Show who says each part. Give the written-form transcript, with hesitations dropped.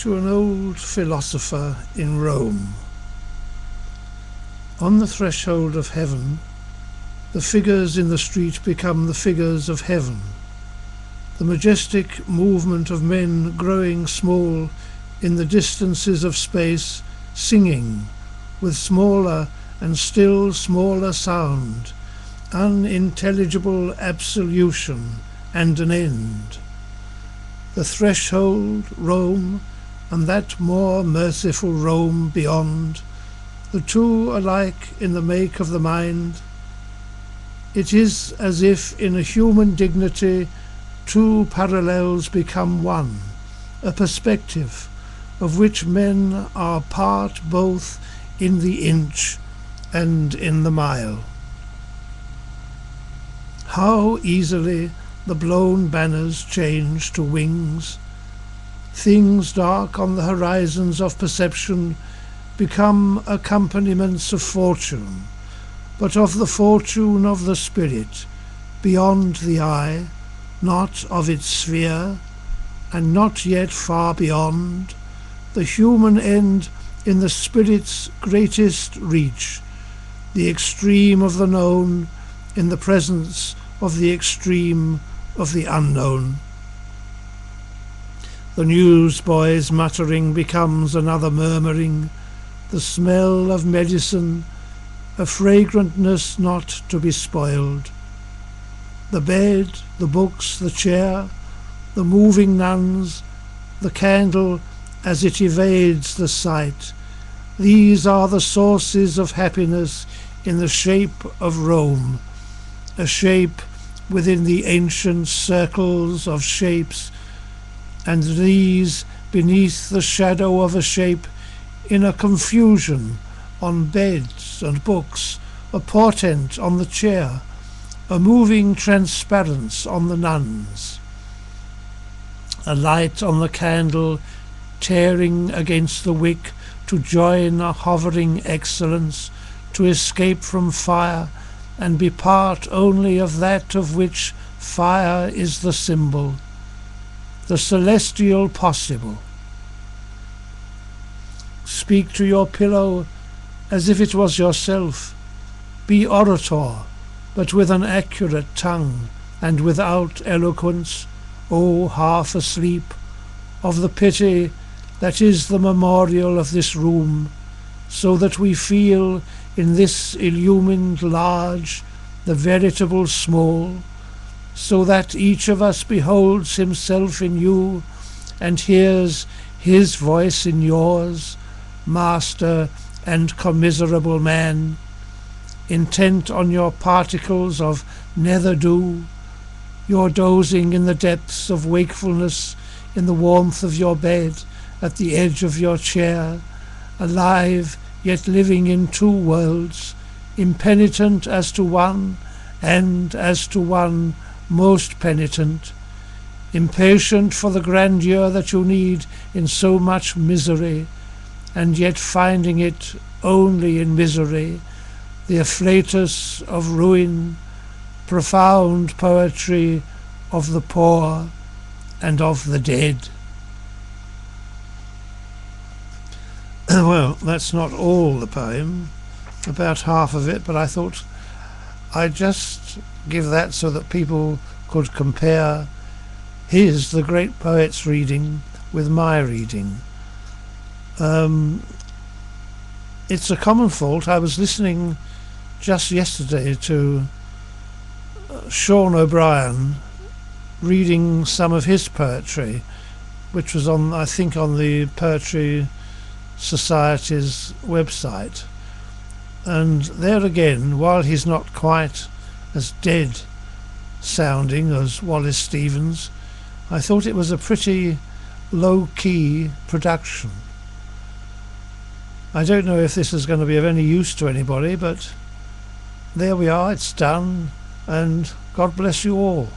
Speaker 1: to an old philosopher in Rome. On the threshold of heaven, the figures in the street become the figures of heaven. The majestic movement of men growing small in the distances of space, singing with smaller and still smaller sound, unintelligible absolution and an end. The threshold, Rome, and that more merciful Rome beyond, the two alike in the make of the mind. It is as if in a human dignity two parallels become one, a perspective of which men are part both in the inch and in the mile. How easily the blown banners change to wings. Things dark on the horizons of perception become accompaniments of fortune, but of the fortune of the spirit, beyond the eye, not of its sphere, and not yet far beyond, the human end in the spirit's greatest reach, the extreme of the known in the presence of the extreme of the unknown. The newsboy's muttering becomes another murmuring, the smell of medicine, a fragrantness not to be spoiled. The bed, the books, the chair, the moving nuns, the candle as it evades the sight, these are the sources of happiness in the shape of Rome, a shape within the ancient circles of shapes, and these beneath the shadow of a shape in a confusion on beds and books, a portent on the chair, a moving transparence on the nuns, a light on the candle tearing against the wick to join a hovering excellence, to escape from fire and be part only of that of which fire is the symbol, the celestial possible. Speak to your pillow as if it was yourself. Be orator, but with an accurate tongue, and without eloquence, O half asleep, of the pity that is the memorial of this room, so that we feel in this illumined large the veritable small, so that each of us beholds himself in you and hears his voice in yours, master and commiserable man, intent on your particles of nether-dew, your dozing in the depths of wakefulness, in the warmth of your bed, at the edge of your chair, alive yet living in two worlds, impenitent as to one, and as to one most penitent, impatient for the grandeur that you need in so much misery, and yet finding it only in misery, the afflatus of ruin, profound poetry of the poor and of the dead. Well, that's not all the poem, about half of it, but I thought I'd just give that so that people could compare the great poet's reading, with my reading. It's a common fault. I was listening just yesterday to Sean O'Brien reading some of his poetry, which was on, I think, on the Poetry Society's website. And there again, while he's not quite as dead sounding as Wallace Stevens, I thought it was a pretty low-key production. I don't know if this is going to be of any use to anybody, but there we are, it's done, and God bless you all.